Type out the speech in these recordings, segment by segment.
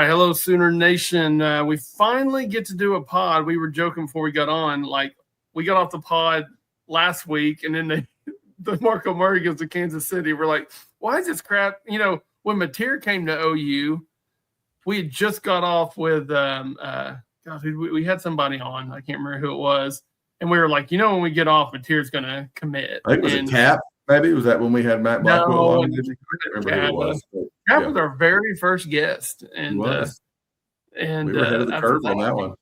right, hello Sooner Nation. We finally get to do a pod. We were joking before we got on, like we got off the pod last week, and then the DeMarco Murray goes to Kansas City. We're like, why is this crap? You know, when Mateer came to OU, we had just got off with we had somebody on. I can't remember who it was, and we were like, you know, when we get off, Mateer's going to commit. I think it was a Cap. Maybe was that when we had Matt Blackwell on? I can't remember who it was. Cap was our very first guest, and we were ahead of the curve on that one.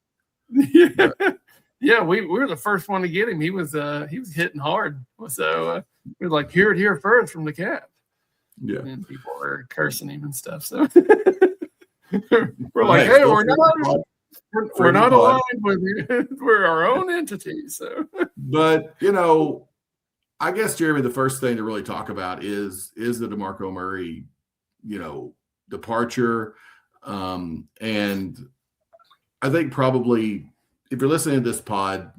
Yeah, we were the first one to get him. He was hitting hard, so we were like, hear it here first from the Cap. Yeah, and people were cursing him and stuff. So we're like, hey, we're not aligned with you. We're our own entity. So, but you know, I guess, Jeremy, the first thing to really talk about is the DeMarco Murray, you know, departure. And I think probably if you're listening to this pod,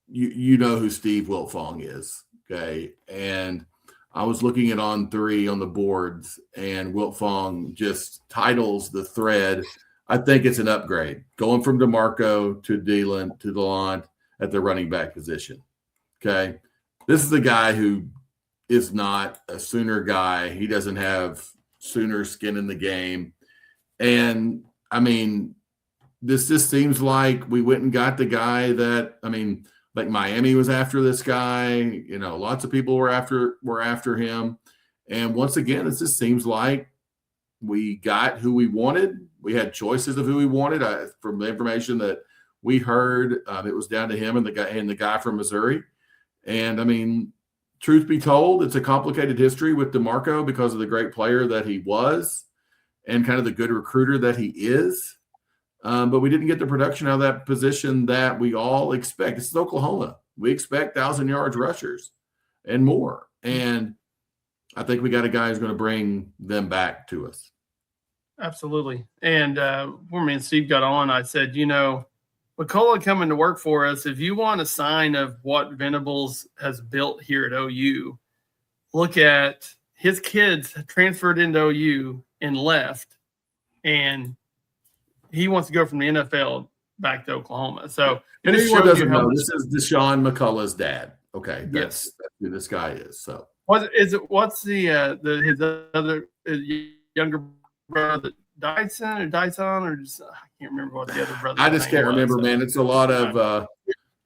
you know who Steve Wiltfong is. Okay. And I was looking at On3 on the boards, and Wiltfong just titles the thread. I think it's an upgrade going from DeMarco to Dylan to DeLont at the running back position. Okay. This is a guy who is not a Sooner guy. He doesn't have Sooner skin in the game. And, I mean, this just seems like we went and got the guy that, I mean, like Miami was after this guy. You know, lots of people were after him. And once again, it just seems like we got who we wanted. We had choices of who we wanted. From the information that we heard, it was down to him and the guy from Missouri. And, I mean, truth be told, it's a complicated history with DeMarco because of the great player that he was and kind of the good recruiter that he is. But we didn't get the production out of that position that we all expect. This is Oklahoma. We expect 1,000-yard rushers and more. And I think we got a guy who's going to bring them back to us. Absolutely. And when me and Steve got on, I said, you know, McCullough coming to work for us, if you want a sign of what Venables has built here at OU, look at his kids transferred into OU and left, and he wants to go from the NFL back to Oklahoma. So and anyone doesn't know, this is Deshaun McCullough's dad. Okay, that's who this guy is. So what's his other younger brother? Dyson or just I can't remember what the other brother. I just can't remember, man. It's a lot of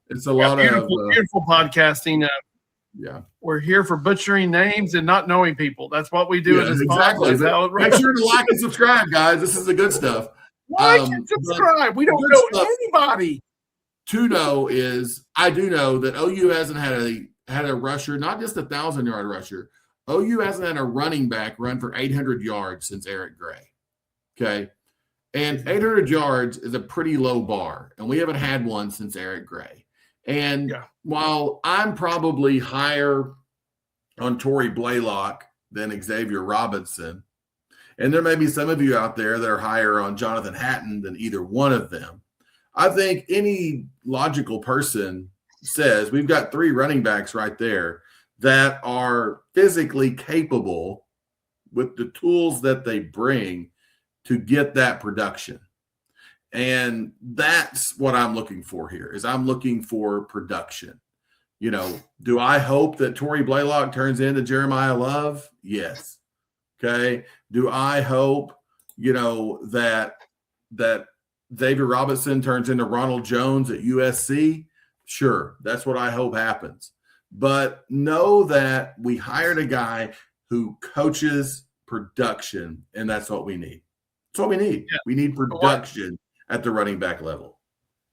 beautiful podcasting. Yeah, we're here for butchering names and not knowing people. That's what we do in this podcast. Make sure to like and subscribe, guys. This is the good stuff. Like and subscribe. We don't know anybody. To know is I do know that OU hasn't had a rusher, not just 1,000-yard rusher. OU hasn't had a running back run for 800 yards since Eric Gray. Okay. And 800 yards is a pretty low bar, and we haven't had one since Eric Gray. And while I'm probably higher on Torrey Blaylock than Xavier Robinson, and there may be some of you out there that are higher on Jonathan Hatton than either one of them, I think any logical person says we've got 3 running backs right there that are physically capable with the tools that they bring to get that production. And that's what I'm looking for here is I'm looking for production. You know, do I hope that Torrey Blaylock turns into Jeremiah Love? Yes. Okay. Do I hope, you know, that Xavier Robinson turns into Ronald Jones at USC? Sure. That's what I hope happens. But know that we hired a guy who coaches production, and that's what we need. That's what we need. Yeah. We need production at the running back level.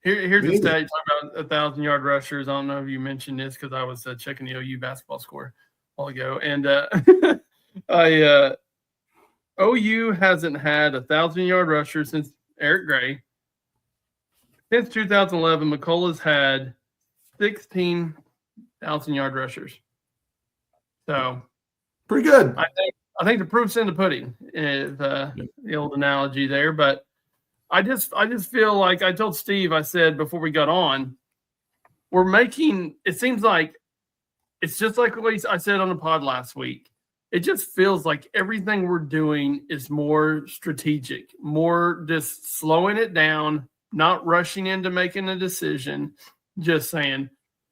Here's the stat. You talk about 1,000-yard rushers. I don't know if you mentioned this because I was checking the OU basketball score a while ago. And OU hasn't had 1,000-yard rusher since Eric Gray. Since 2011, McCullough's had 16 1,000-yard rushers. So pretty good. I think the proof's in the pudding is the old analogy there. But I just feel like I told Steve, I said before we got on, it seems like it's just like what I said on the pod last week. it just feels like everything we're doing is more strategic, more just slowing it down, not rushing into making a decision, just saying,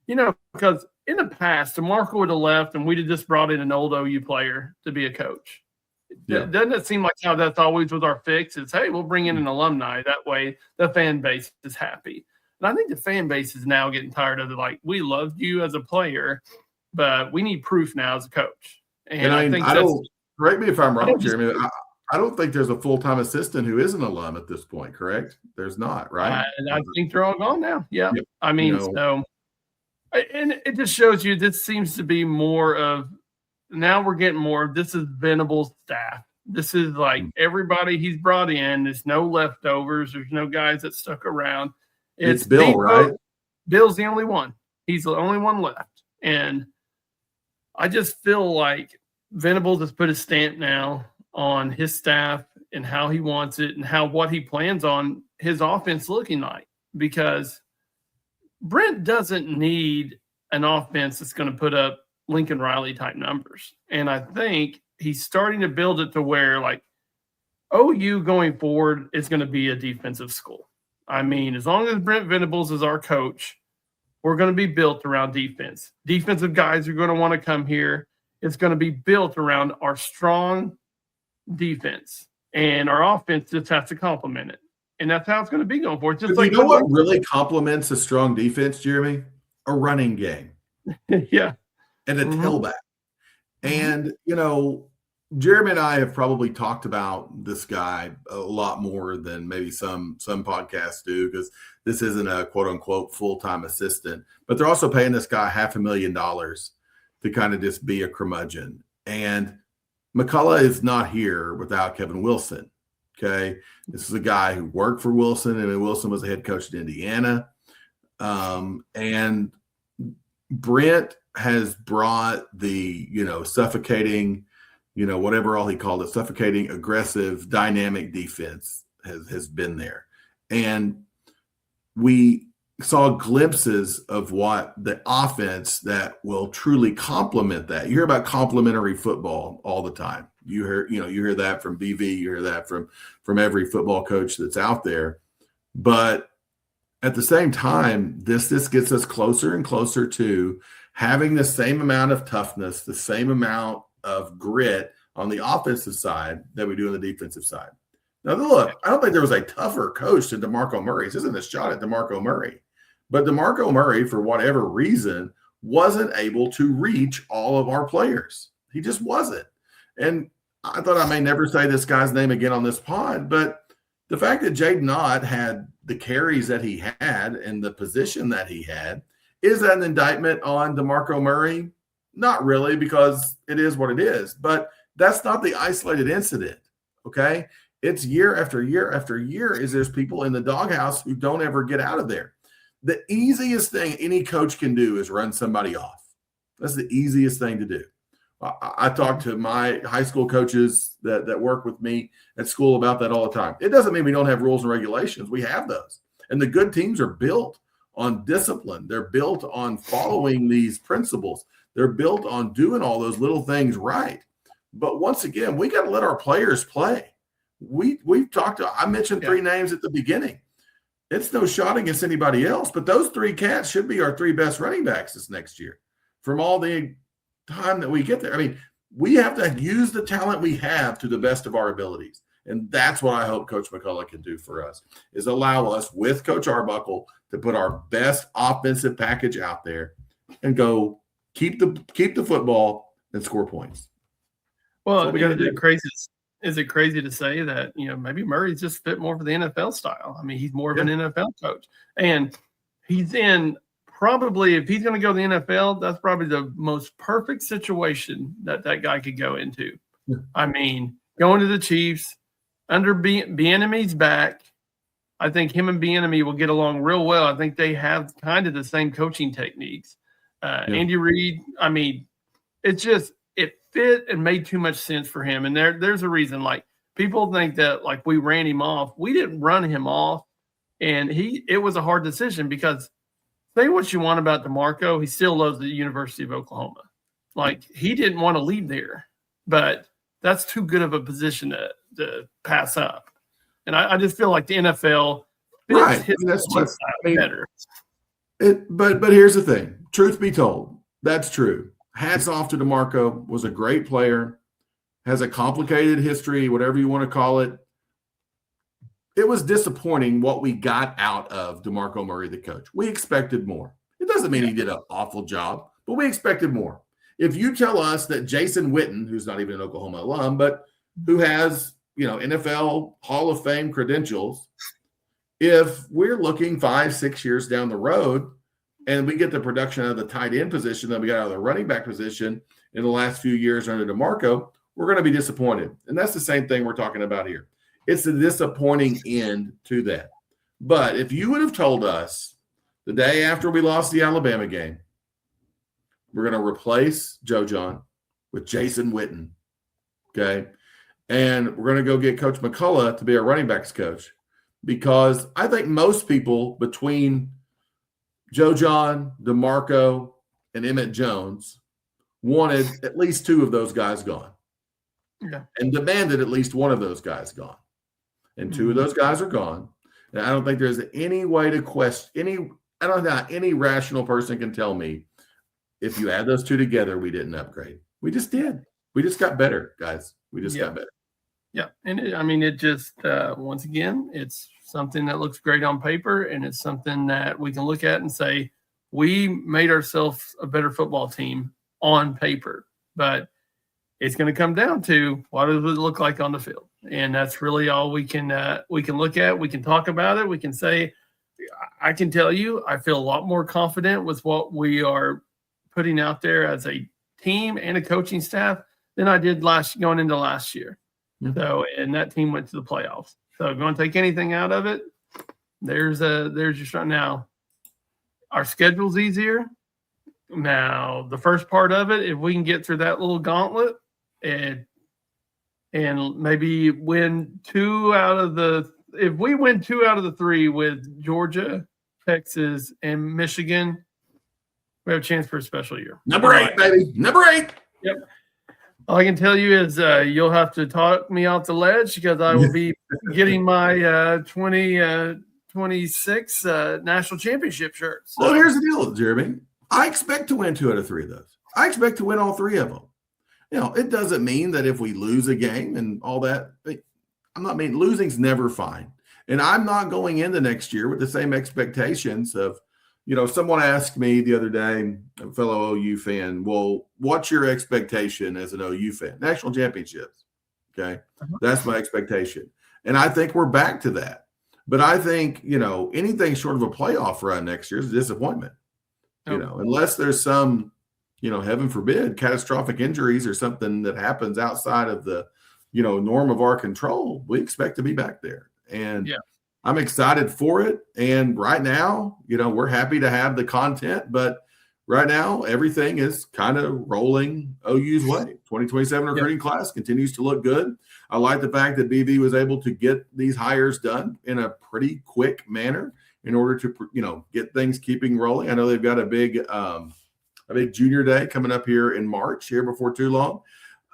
because in the past, DeMarco would have left and we'd have just brought in an old OU player to be a coach. Yeah. Doesn't it seem like how that's always with our fix? Is, hey, we'll bring in an alumni. That way the fan base is happy. And I think the fan base is now getting tired of it. Like, we loved you as a player, but we need proof now as a coach. And I think correct me if I'm wrong, Jeremy. I don't think there's a full-time assistant who is an alum at this point, correct? There's not, right? And I think they're all gone now. Yeah. Yep. I mean, so, and it just shows you this seems to be more of, now we're getting more, this is Venables' staff. This is like everybody he's brought in. There's no leftovers. There's no guys that stuck around. It's Bill, right? Bill's the only one. He's the only one left. And I just feel like Venables has put a stamp now on his staff and how he wants it and what he plans on his offense looking like. Because Brent doesn't need an offense that's going to put up Lincoln Riley type numbers. And I think he's starting to build it to where, like, OU going forward is going to be a defensive school. I mean, as long as Brent Venables is our coach, we're going to be built around defense. Defensive guys are going to want to come here. It's going to be built around our strong defense, and our offense just has to complement it. And that's how it's going to be going forward. Just like, you know what really complements a strong defense, Jeremy? A running game. Yeah. And a tailback. And, Jeremy and I have probably talked about this guy a lot more than maybe some podcasts do, because this isn't a quote unquote full-time assistant, but they're also paying this guy $500,000 to kind of just be a curmudgeon. And McCullough is not here without Kevin Wilson. Okay. This is a guy who worked for Wilson, and Wilson was a head coach at Indiana. And Brent has brought the, suffocating, whatever all he called it, suffocating, aggressive, dynamic defense has been there. And we saw glimpses of what the offense that will truly complement that. You hear about complementary football all the time. You hear that from BV, you hear that from every football coach that's out there. But at the same time, this gets us closer and closer to having the same amount of toughness, the same amount of grit on the offensive side that we do on the defensive side. Now, look, I don't think there was a tougher coach than DeMarco Murray. This isn't a shot at DeMarco Murray. But DeMarco Murray, for whatever reason, wasn't able to reach all of our players. He just wasn't. And I thought I may never say this guy's name again on this pod, but the fact that Jaden Ott had the carries that he had and the position that he had, is that an indictment on DeMarco Murray? Not really, because it is what it is. But that's not the isolated incident, okay? It's year after year after year is there's people in the doghouse who don't ever get out of there. The easiest thing any coach can do is run somebody off. That's the easiest thing to do. I talk to my high school coaches that work with me at school about that all the time. It doesn't mean we don't have rules and regulations. We have those. And the good teams are built on discipline. They're built on following these principles. They're built on doing all those little things right. But once again, we got to let our players play. We've talked to, I mentioned three names at the beginning. It's no shot against anybody else, but those three cats should be our three best running backs this next year from all the time that we get there. I mean, we have to use the talent we have to the best of our abilities. And that's what I hope Coach McCullough can do for us, is allow us with Coach Arbuckle to put our best offensive package out there and go keep the football and score points. Well, is it crazy to say that, maybe Murray's just fit more for the NFL style? I mean, he's more of an NFL coach. And he's in probably, if he's going to go to the NFL, that's probably the most perfect situation that guy could go into. Yeah. I mean, going to the Chiefs, under Bieniemy's back, I think him and Bieniemy will get along real well. I think they have kind of the same coaching techniques. Andy Reid, I mean, it fit and made too much sense for him. And there's a reason. Like, people think that, like, we ran him off. We didn't run him off. And it was a hard decision, because say what you want about DeMarco, he still loves the University of Oklahoma. Like, he didn't want to leave there. but that's too good of a position to pass up. And I just feel like the NFL fits Right. his That's play true. style better. But here's the thing. Truth be told, that's true. Hats off to DeMarco. Was a great player. Has a complicated history, whatever you want to call it. It was disappointing what we got out of DeMarco Murray, the coach. We expected more. It doesn't mean he did an awful job, but we expected more. If you tell us that Jason Witten, who's not even an Oklahoma alum, but who has, NFL Hall of Fame credentials, if we're looking 5-6 years down the road and we get the production out of the tight end position that we got out of the running back position in the last few years under DeMarco, we're going to be disappointed. And that's the same thing we're talking about here. It's a disappointing end to that. But if you would have told us the day after we lost the Alabama game, we're going to replace Joe John with Jason Witten, okay? And we're going to go get Coach McCullough to be our running backs coach, because I think most people between Joe John, DeMarco, and Emmett Jones wanted at least two of those guys gone. Yeah. And demanded at least one of those guys gone. And two of those guys are gone. And I don't think there's any way to question I don't know how any rational person can tell me if you add those two together, we didn't upgrade. We just did. We just got better, guys. We just got better. Yeah. And it just, once again, it's something that looks great on paper, and it's something that we can look at and say, we made ourselves a better football team on paper. But it's going to come down to what does it look like on the field. And that's really all we can look at. We can talk about it. We can say, I can tell you, I feel a lot more confident with what we are putting out there as a team and a coaching staff than I did going into last year. Mm-hmm. So, and that team went to the playoffs. So if you want to take anything out of it, there's your start. Now, our schedule's easier. Now, the first part of it, if we can get through that little gauntlet and maybe win if we win 2 out of the 3 with Georgia, Texas, and Michigan, we have a chance for a special year. Number 8, baby. Number 8. Yep. All I can tell you is you'll have to talk me off the ledge, because I will be getting my 2026 national championship shirts. So. Well, here's the deal, Jeremy. I expect to win 2 out of 3 of those. I expect to win all 3 of them. It doesn't mean that if we lose a game and all that, losing's never fine. And I'm not going into next year with the same expectations of, someone asked me the other day, a fellow OU fan, well, what's your expectation as an OU fan? National championships. Okay. Uh-huh. That's my expectation. And I think we're back to that. But I think, anything short of a playoff run next year is a disappointment. Unless there's some, heaven forbid, catastrophic injuries or something that happens outside of the, norm of our control, we expect to be back there. And I'm excited for it. And right now, we're happy to have the content, but right now everything is kind of rolling OU's way. 2027 recruiting class continues to look good. I like the fact that BV was able to get these hires done in a pretty quick manner in order to, get things keeping rolling. I know they've got a big junior day coming up here in March, here before too long.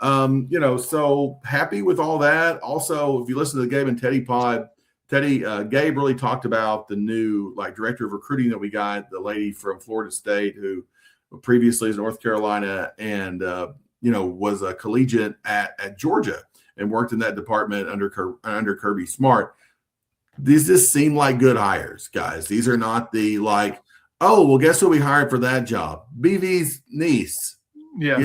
So happy with all that. Also, if you listen to the Gabe and Teddy pod, Gabe really talked about the new director of recruiting that we got, the lady from Florida State who previously is North Carolina and, was a collegiate at Georgia and worked in that department under Kirby Smart. These just seem like good hires, guys. These are not the oh, well, guess who we hired for that job? BV's niece. Yeah.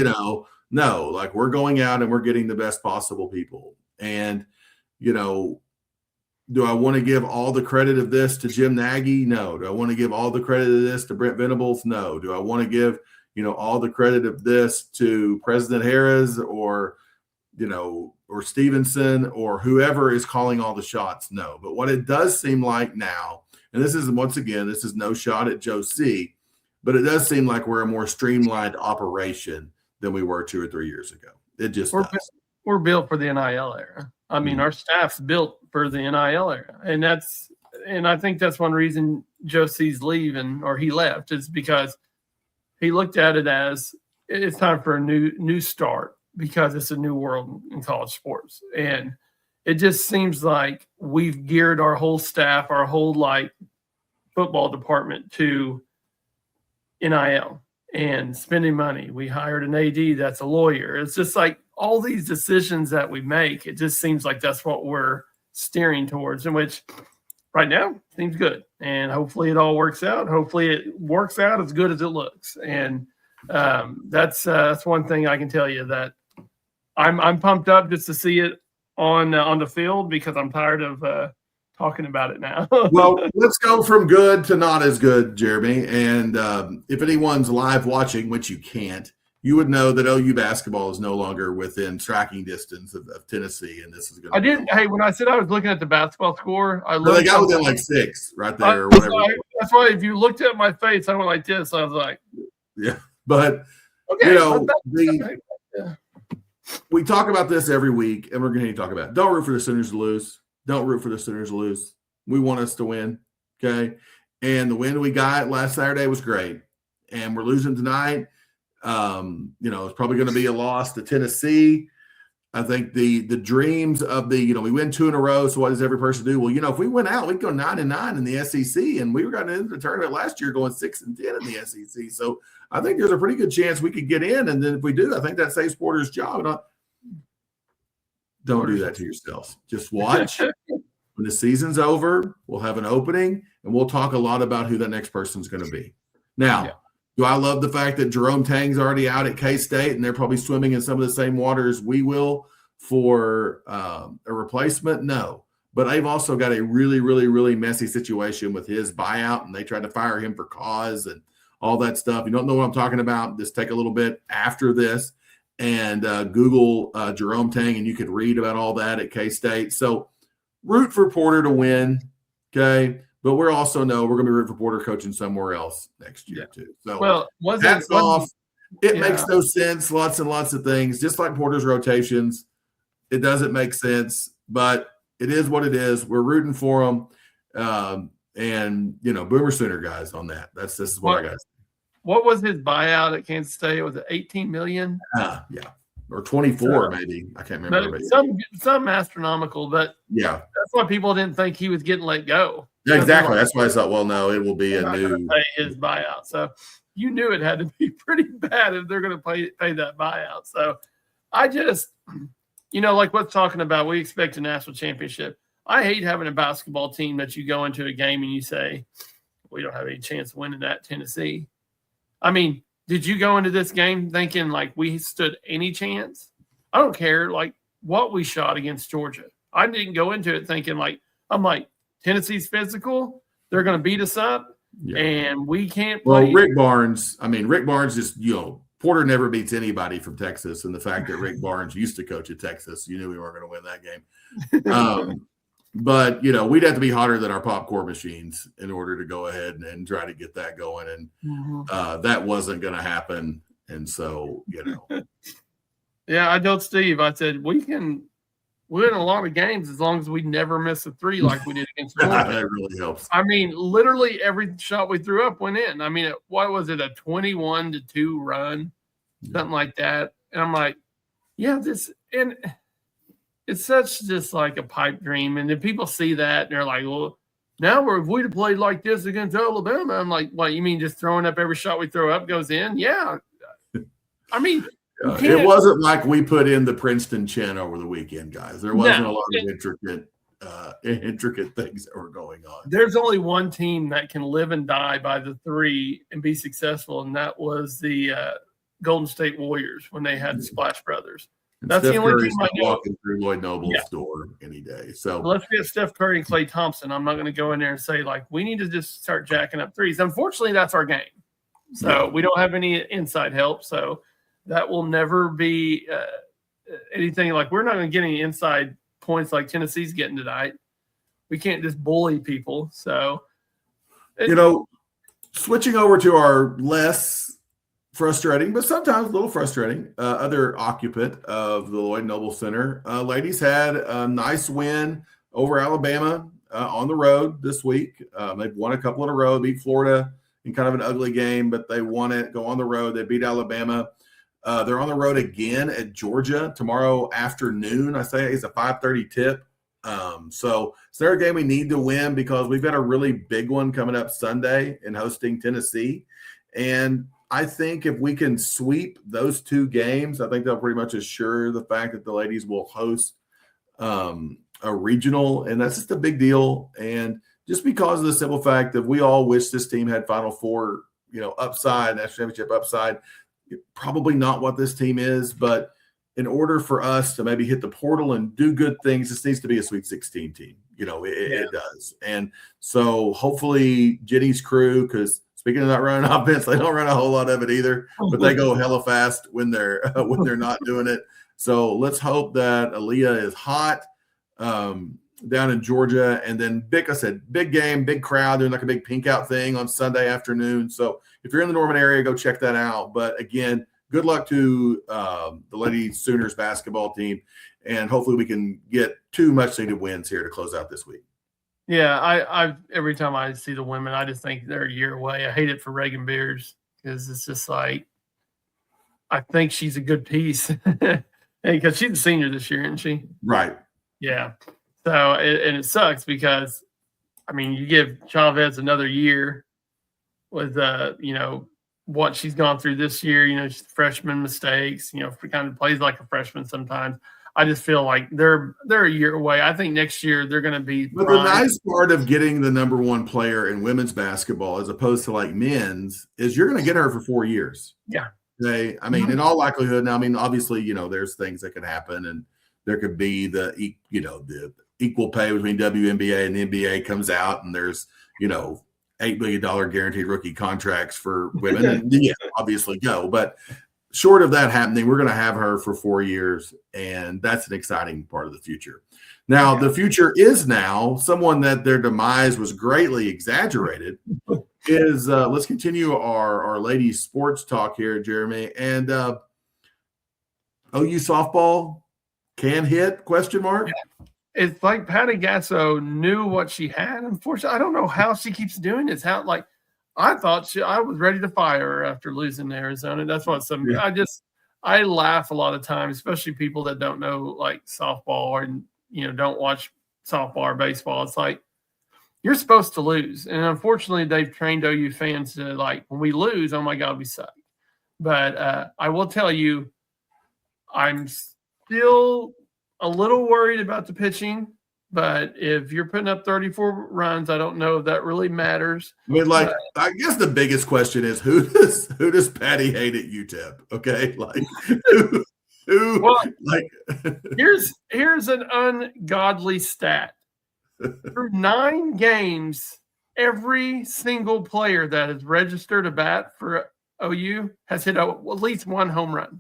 No, we're going out and we're getting the best possible people. And, do I want to give all the credit of this to Jim Nagy? No. Do I want to give all the credit of this to Brent Venables? No. Do I want to give, all the credit of this to President Harris or Stevenson or whoever is calling all the shots? No. But what it does seem like now, and this is no shot at Joe C., but it does seem like we're a more streamlined operation than we were 2 or 3 years ago. It just we're built for the NIL era. I mean, our staff's built for the NIL era. And I think that's one reason Joe C's leaving, or he left, is because he looked at it as it's time for a new start. because it's a new world in college sports. And it just seems like we've geared our whole staff, our whole football department to NIL and spending money. We hired an AD that's a lawyer. It's just like all these decisions that we make, it just seems like that's what we're steering towards, in which right now seems good. And hopefully it all works out. Hopefully it works out as good as it looks. And that's one thing I can tell you, that I'm pumped up just to see it on the field, because I'm tired of talking about it now. Well, let's go from good to not as good, Jeremy. And if anyone's live watching, which you can't, you would know that OU basketball is no longer within striking distance of Tennessee, and this is going to. I didn't. Hey, when I said I was looking at the basketball score, I looked. No, they got within like 6 right there, or whatever. That's why if you looked at my face, I went like this. I was like, yeah, but okay, you know, yeah. We talk about this every week, and we're going to talk about it. Don't root for the Sooners to lose. Don't root for the Sooners to lose. We want us to win, okay? And the win we got last Saturday was great, and we're losing tonight. It's probably going to be a loss to Tennessee. I think the dreams of we win 2 in a row. So what does every person do? Well, if we went out, we'd go 9-9 in the SEC, and we were going into the tournament last year going 6-10 in the SEC. So I think there's a pretty good chance we could get in, and then if we do, I think that saves Porter's job. Don't do that to yourselves. Just watch. When the season's over, we'll have an opening, and we'll talk a lot about who that next person's going to be. Now, do I love the fact that Jerome Tang's already out at K-State, and they're probably swimming in some of the same waters we will for a replacement? No. But they've also got a really, really, really messy situation with his buyout, and they tried to fire him for cause and all that stuff. You don't know what I'm talking about? Just take a little bit after this and Google Jerome Tang, and you could read about all that at K-State. So root for Porter to win, okay? But we also know we're going to be rooting for Porter coaching somewhere else next year too. So hats off. It makes no sense. Lots and lots of things, just like Porter's rotations. It doesn't make sense, but it is what it is. We're rooting for them, and Boomer Sooner guys on that. This is what I got. What was his buyout at Kansas State? Was it $18 million? Yeah, or 24 maybe. I can't remember. Some astronomical, but yeah, that's why people didn't think he was getting let go. Yeah, exactly. That's why I thought, well, no, it will be a new his buyout. So you knew it had to be pretty bad if they're going to pay that buyout. So I just, like what's talking about, we expect a national championship. I hate having a basketball team that you go into a game and you say, we don't have any chance of winning that, Tennessee. I mean, did you go into this game thinking we stood any chance? I don't care what we shot against Georgia. I didn't go into it thinking Tennessee's physical. They're going to beat us up, and we can't play. Well, Rick Barnes just, Porter never beats anybody from Texas, and the fact that Rick Barnes used to coach at Texas, you knew we weren't going to win that game. But, we'd have to be hotter than our popcorn machines in order to go ahead and try to get that going. And that wasn't going to happen. And so, Yeah, I told Steve, I said, we can win a lot of games as long as we never miss a 3 like we did against Georgia. That really helps. I mean, literally every shot we threw up went in. I mean, what was it, a 21-2 run? Something like that. And I'm like, and it's such just like a pipe dream. And then people see that and they're like, well, now if we'd have played like this against Alabama, I'm like, what, you mean just throwing up every shot we throw up goes in? Yeah. I mean, it wasn't like we put in the Princeton chin over the weekend, guys. There wasn't a lot of intricate things that were going on. There's only one team that can live and die by the 3 and be successful, and that was the Golden State Warriors when they had the Splash Brothers. And that's Steph the only team I know. Walking through Lloyd Noble's door any day. So let's get Steph Curry and Klay Thompson. I'm not going to go in there and say we need to just start jacking up threes. Unfortunately, that's our game. So we don't have any inside help. So that will never be anything we're not going to get any inside points like Tennessee's getting tonight. We can't just bully people. So, switching over to our less frustrating, but sometimes a little frustrating, other occupant of the Lloyd Noble Center. Ladies had a nice win over Alabama on the road this week. They've won a couple in a row, beat Florida in kind of an ugly game, but they won it, go on the road. They beat Alabama. They're on the road again at Georgia tomorrow afternoon. I say it's a 5:30 tip. So it's their game we need to win because we've got a really big one coming up Sunday in hosting Tennessee. And I think if we can sweep those two games, I think they'll pretty much assure the fact that the ladies will host a regional, and that's just a big deal. And just because of the simple fact that we all wish this team had Final Four, upside, national championship upside, probably not what this team is, but in order for us to maybe hit the portal and do good things, this needs to be a Sweet 16 team. It does. And so hopefully Jenny's crew, because speaking of not running offense, they don't run a whole lot of it either, but they go hella fast when they're not doing it. So let's hope that Aaliyah is hot down in Georgia. And then like I said, big game, big crowd, doing like a big pink out thing on Sunday afternoon. So if you're in the Norman area, go check that out. But again, good luck to the Lady Sooners basketball team. And hopefully we can get 2 much-needed wins here to close out this week. Yeah, I every time I see the women, I just think they're a year away. I hate it for Reagan Beers because it's just like, I think she's a good piece. Because she's a senior this year, isn't she? Right. Yeah. So, and it sucks because, you give Chavez another year with, what she's gone through this year, she's freshman mistakes, kind of plays like a freshman sometimes. I just feel like they're a year away. I think next year they're going to be. But the nice part of getting the number one player in women's basketball, as opposed to like men's, is you're going to get her for 4 years. Yeah. In all likelihood. Now, obviously, there's things that could happen, and there could be the equal pay between WNBA and the NBA comes out, and there's $8 million guaranteed rookie contracts for women. And obviously go, but short of that happening, we're going to have her for 4 years, and that's an exciting part of the future. Now, the future is now someone that their demise was greatly exaggerated. Is let's continue our ladies sports talk here, Jeremy. And OU softball can hit ? It's like Patty Gasso knew what she had. Unfortunately, I don't know how she keeps doing this. I thought I was ready to fire her after losing to Arizona. That's what I laugh a lot of times, especially people that don't know like softball or don't watch softball or baseball. It's like, you're supposed to lose. And unfortunately, they've trained OU fans to when we lose, oh my God, we suck. But I will tell you, I'm still a little worried about the pitching. But if you're putting up 34 runs, I don't know if that really matters. I guess the biggest question is who does Patty hate at UTEP? Okay, here's an ungodly stat. Through 9 games, every single player that has registered a bat for OU has hit at least 1 home run.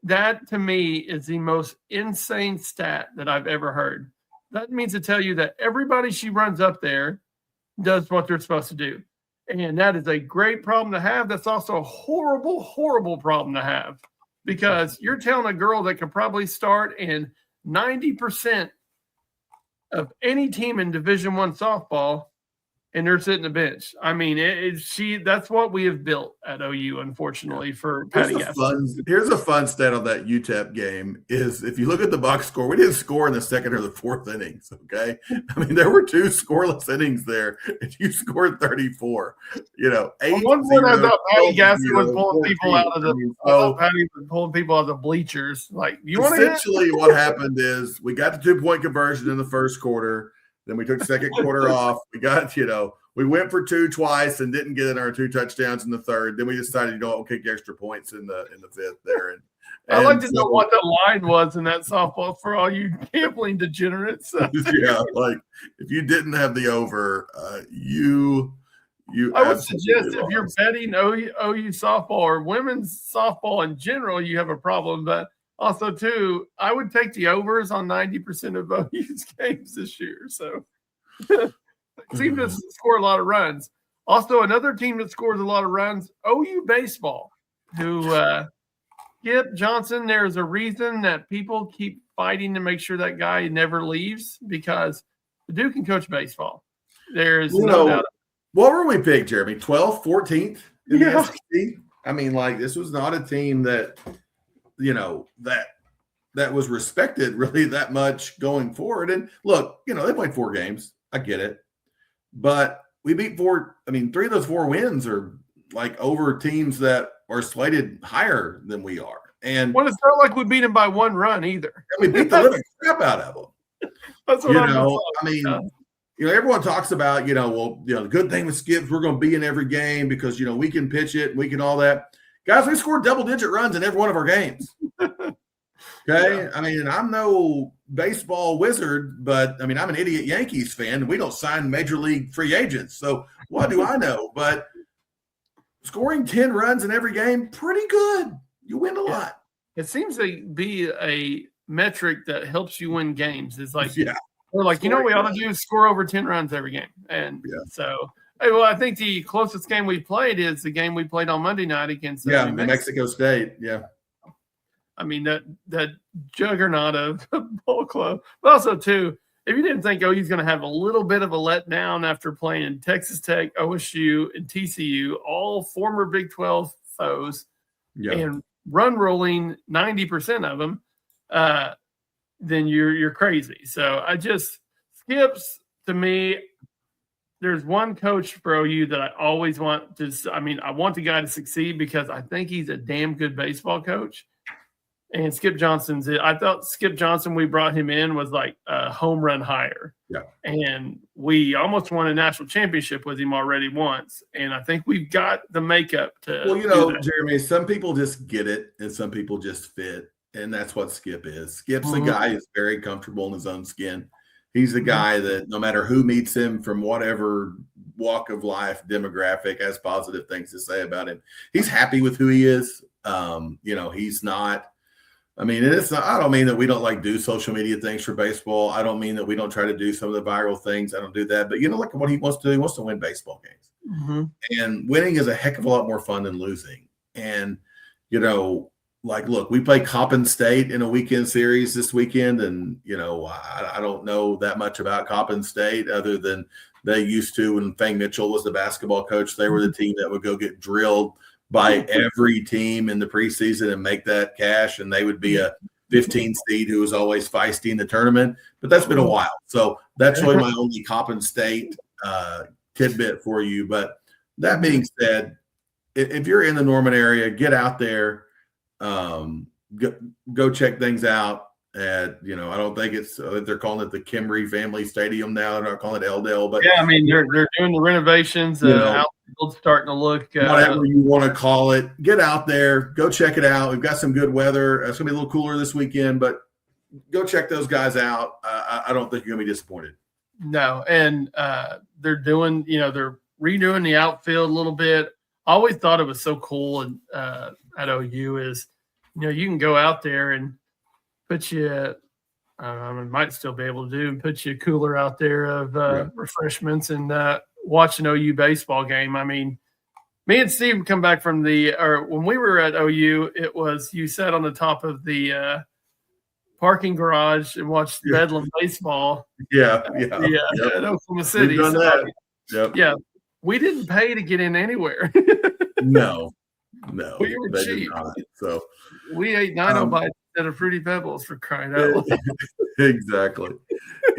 That, to me, is the most insane stat that I've ever heard. That means to tell you that everybody she runs up there does what they're supposed to do. And that is a great problem to have. That's also a horrible, horrible problem to have because you're telling a girl that could probably start in 90% of any team in Division I softball, and they're sitting the bench. That's what we have built at OU, unfortunately, for Patty Gasso. Here's a fun stat on that UTEP game is if you look at the box score, we didn't score in the 2nd or the 4th innings, okay? There were 2 scoreless innings there, and you scored 34. 8. At one point, I thought Patty Gasso was pulling people out of Patty was pulling people out of the bleachers. Essentially, what happened is we got the 2-point conversion in the first quarter. Then we took the second quarter off. We got, we went for 2 twice and didn't get in our 2 touchdowns in the third. Then we decided, we'll kick extra points in the 5th there. I'd like to know what the line was in that softball for all you gambling degenerates. Yeah, if you didn't have the over, you. I would suggest if you're betting OU softball or women's softball in general, you have a problem. But also, too, I would take the overs on 90% of OU's games this year. So, seem to score a lot of runs. Also, another team that scores a lot of runs, OU baseball, who Skip Johnson, there's a reason that people keep fighting to make sure that guy never leaves because the dude can coach baseball. There's no doubt. What were we picked, Jeremy? 12th, 14th? Yeah. I mean, like, this was not a team that, that was respected really that much going forward. And look, they played 4 games. I get it. But we beat 4. I mean, 3 of those 4 wins are like over teams that are slated higher than we are. And it's not like we beat them by 1 run either. we beat the living crap out of them. That's what everyone talks about, the good thing with Skips, we're going to be in every game because, we can pitch it, we can all that. Guys, we scored double-digit runs in every one of our games. Okay? Yeah. I mean, I'm no baseball wizard, but, I'm an idiot Yankees fan, and we don't sign major league free agents. So what do I know? But scoring 10 runs in every game, pretty good. You win a lot. It seems to be a metric that helps you win games. It's like, we're like, we ought to do is score over 10 runs every game. And so, I think the closest game we played is the game we played on Monday night against New Mexico State. Yeah. I mean, that juggernaut of ball club. But also, too, if you didn't think OU's going to have a little bit of a letdown after playing Texas Tech, OSU, and TCU, all former Big 12 foes, and run rolling 90% of them, then you're crazy. So Skips, to me, there's one coach for OU that I always want to. I want the guy to succeed because I think he's a damn good baseball coach. And Skip Johnson's it. I thought Skip Johnson, we brought him in, was like a home run hire. Yeah. And we almost won a national championship with him already once. And I think we've got the makeup to. Well, Jeremy, some people just get it and some people just fit. And that's what Skip is. Skip's a guy who's very comfortable in his own skin. He's the guy that no matter who meets him from whatever walk of life, demographic, has positive things to say about him. He's happy with who he is. He's not. I don't mean that we don't do social media things for baseball. I don't mean that we don't try to do some of the viral things. I don't do that. But look at what he wants to do. He wants to win baseball games. Mm-hmm. And winning is a heck of a lot more fun than losing. And, look, we play Coppin State in a weekend series this weekend. And, I don't know that much about Coppin State other than they used to when Fang Mitchell was the basketball coach. They were the team that would go get drilled by every team in the preseason and make that cash, and they would be a 15 seed who was always feisty in the tournament. But that's been a while. So that's really my only Coppin State tidbit for you. But that being said, if you're in the Norman area, get out there, go check things out. I don't think they're calling it the Kimry Family Stadium now. They're not calling it Eldale, but they're doing the renovations. Outfield's starting to look whatever you want to call it. Get out there, go check it out. We've got some good weather. It's gonna be a little cooler this weekend, but go check those guys out. I don't think you're gonna be disappointed. No, and they're doing, they're redoing the outfield a little bit. I always thought it was so cool, and at OU is, you can go out there and put you, might still be able to do, and put you a cooler out there of refreshments and watch an OU baseball game. I mean, me and Steve come back from when we were at OU, it was you sat on the top of the parking garage and watched Bedlam baseball. At Oklahoma City. We've done that. Yep. Yeah, we didn't pay to get in anywhere. No, we were cheap. So we ate 9 bites instead of Fruity Pebbles, for crying out loud. Exactly.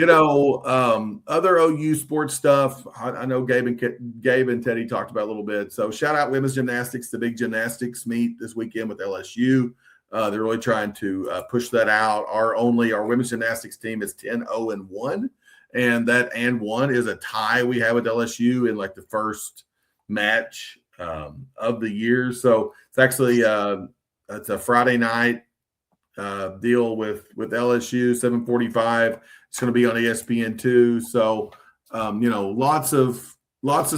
Other OU sports stuff. I know Gabe and Teddy talked about a little bit. So shout out women's gymnastics, the big gymnastics meet this weekend with LSU. They're really trying to push that out. Our women's gymnastics team is 10-0-1, and that and 1 is a tie we have with LSU in the first match of the year. So it's actually it's a Friday night deal with LSU, 7:45. It's going to be on ESPN2. So, lots of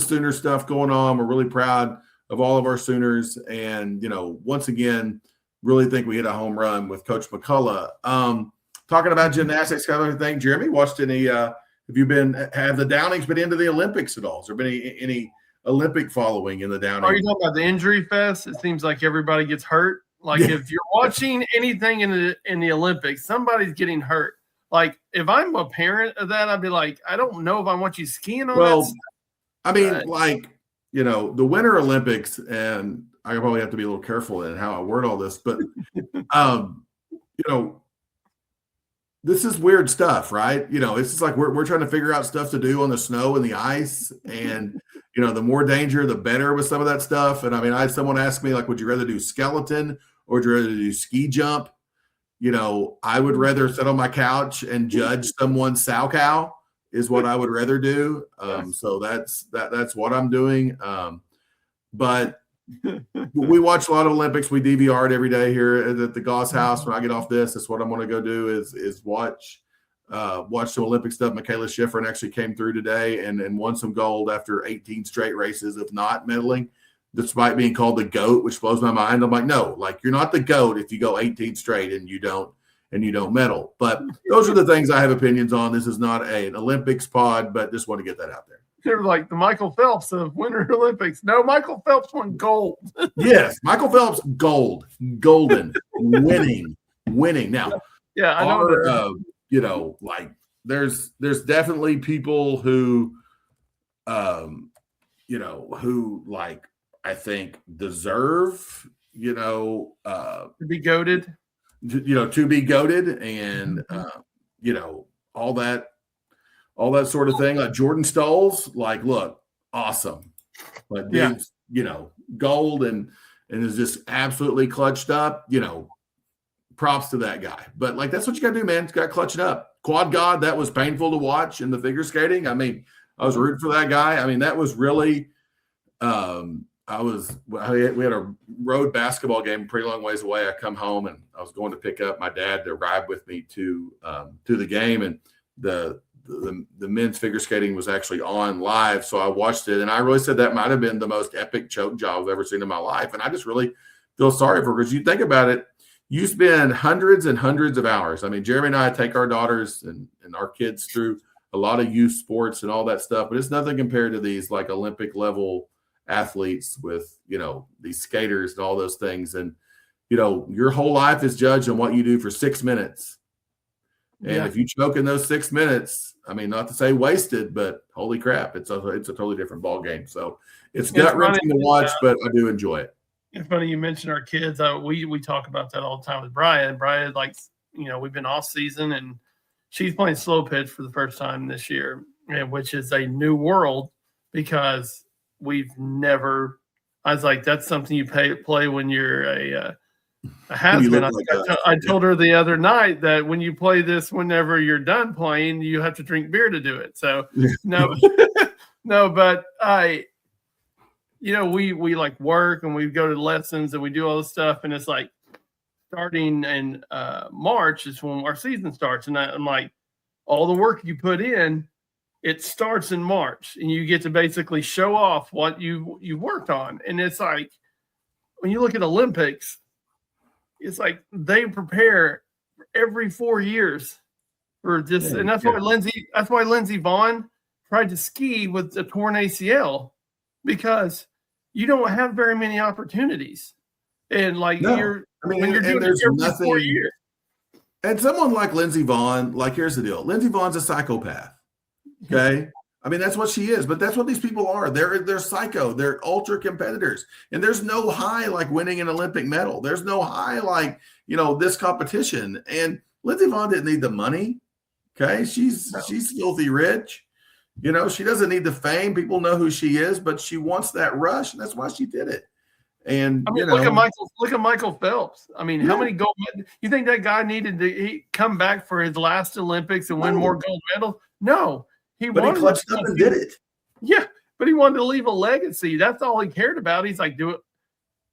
Sooner stuff going on. We're really proud of all of our Sooners. And, once again, really think we hit a home run with Coach McCullough. Talking about gymnastics, kind of everything. Jeremy, watched any, have the Downings been into the Olympics at all? Has there been any Olympic following in the Downings? Are you talking about the injury fest? It seems like everybody gets hurt. If you're watching anything in the Olympics, somebody's getting hurt. If I'm a parent of that, I'd be like, I don't know if I want you skiing on that stuff. I mean, the Winter Olympics, and I probably have to be a little careful in how I word all this, but this is weird stuff, right? It's just like we're trying to figure out stuff to do on the snow and the ice, and the more danger, the better with some of that stuff. And I mean, I had someone ask me, like, would you rather do skeleton or would you rather do ski jump? I would rather sit on my couch and judge someone's sow cow is what I would rather do. So that's what I'm doing. But we watch a lot of Olympics. We DVR it every day here at the Goss house. When I get off this, that's what I'm going to go do is watch some Olympic stuff. Michaela Schifrin actually came through today and won some gold after 18 straight races of not medaling, despite being called the GOAT, which blows my mind. I'm like, no, like, you're not the GOAT if you go 18 straight and you don't medal. But those are the things I have opinions on. This is not an Olympics pod, but just want to get that out there. They're like the Michael Phelps of Winter Olympics. No, Michael Phelps won gold. Yes, Michael Phelps, golden, winning. Now, yeah, I know. Like there's definitely people who, who like I think deserve, to be goated. To be goated, and all that sort of thing. Like Jordan Stolz, like, look, awesome. But dude's, gold and is just absolutely clutched up, props to that guy. But like, that's what you got to do, man. It's got to clutch it up. Quad God, that was painful to watch in the figure skating. I mean, I was rooting for that guy. I mean, that was really, we had a road basketball game a pretty long ways away. I come home and I was going to pick up my dad to ride with me to the game, and the men's figure skating was actually on live. So I watched it, and I really said that might've been the most epic choke job I've ever seen in my life. And I just really feel sorry for her, because you think about it, you spend hundreds and hundreds of hours. I mean, Jeremy and I take our daughters and our kids through a lot of youth sports and all that stuff, but it's nothing compared to these like Olympic level athletes with, these skaters and all those things. And, your whole life is judged on what you do for 6 minutes. And if you choke in those 6 minutes, I mean, not to say wasted, but holy crap, it's a totally different ball game. So it's gut-wrenching to watch, but I do enjoy it. It's funny you mentioned our kids. We talk about that all the time with Brian. Brian, like, we've been off season, and she's playing slow pitch for the first time this year, which is a new world because we've never. I was like, that's something you play when you're a has-been. I told her the other night that when you play this, whenever you're done playing, you have to drink beer to do it. So no, but we like work and we go to lessons and we do all this stuff, and it's like starting in March is when our season starts, and I'm like, all the work you put in, it starts in March, and you get to basically show off what you worked on. And it's like, when you look at Olympics, it's like they prepare every 4 years for this. And that's why Lindsey Vonn tried to ski with a torn ACL, because you don't have very many opportunities. And like, when you're doing it every 4 years. And someone like Lindsey Vonn, like, here's the deal. Lindsey Vonn's a psychopath. Okay. I mean, that's what she is, but that's what these people are. They're psycho. They're ultra competitors. And there's no high like winning an Olympic medal. There's no high like, this competition. And Lindsey Vonn didn't need the money. Okay. She's filthy rich. She doesn't need the fame. People know who she is, but she wants that rush. And that's why she did it. And I mean, look at Michael Phelps. I mean, how many gold medals? You think that guy needed to come back for his last Olympics and win more gold medals? No. But he clutched up and did it. Yeah, but he wanted to leave a legacy. That's all he cared about. He's like, do it.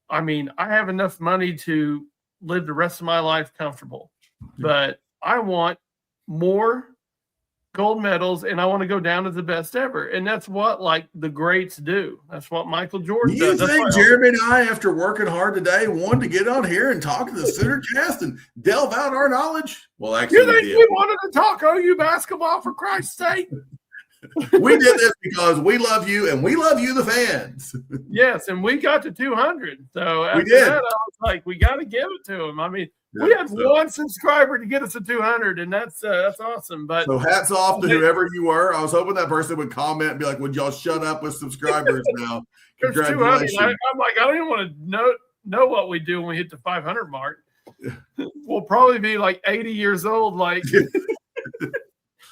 I mean, I have enough money to live the rest of my life comfortable, but I want more gold medals, and I want to go down as the best ever. And that's what like the greats do. That's what Michael Jordan does. Do you think Jeremy and I, after working hard today, wanted to get on here and talk to the Soonercast and delve out our knowledge? Well, actually, you think we wanted to talk OU basketball, for Christ's sake? We did this because we love you and we love you, the fans. Yes, and we got to 200. So we did. That, I was like we got to give it to him. I mean, Yeah, we had so- one subscriber to get us to 200, and that's awesome. But So hats off to whoever you were. I was hoping that person would comment and be like, "Would y'all shut up with subscribers now?" there's 200. Congratulations. I'm like, I don't even want to know what we do when we hit the 500 mark. We'll probably be like 80 years old. Like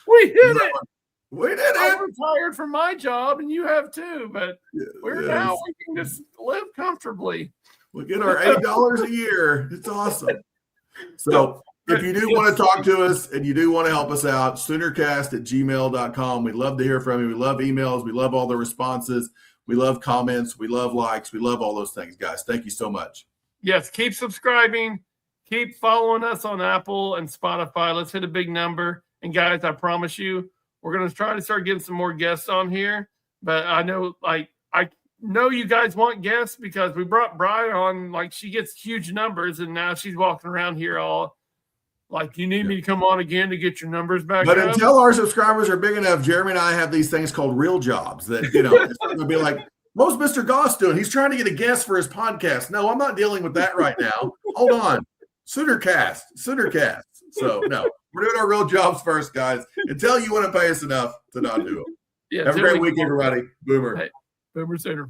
we hit it. We did I it. retired from my job, and you have too. But we're now Yes. we can just live comfortably. We get our $8 a year. It's awesome. So if you do want to talk to us and you do want to help us out, soonercast@gmail.com. We'd love to hear from you. We love emails. We love all the responses. We love comments. We love likes. We love all those things, guys. Thank you so much. Yes, keep subscribing. Keep following us on Apple and Spotify. Let's hit a big number. And guys, I promise you, we're going to try to start getting some more guests on here. But I know, I know you guys want guests because we brought Bri on. Like, she gets huge numbers, and now she's walking around here all like, you need me to come on again to get your numbers back But up? until our subscribers are big enough, Jeremy and I have these things called real jobs that, it's going to be like, what's Mr. Goss doing? He's trying to get a guest for his podcast. No, I'm not dealing with that right now. Hold on. Soonercast. So, no, we're doing our real jobs first, guys, until you want to pay us enough to not do them. Yeah, Have a until great we- week, everybody. Boomer. Hey, Boomer Sooner.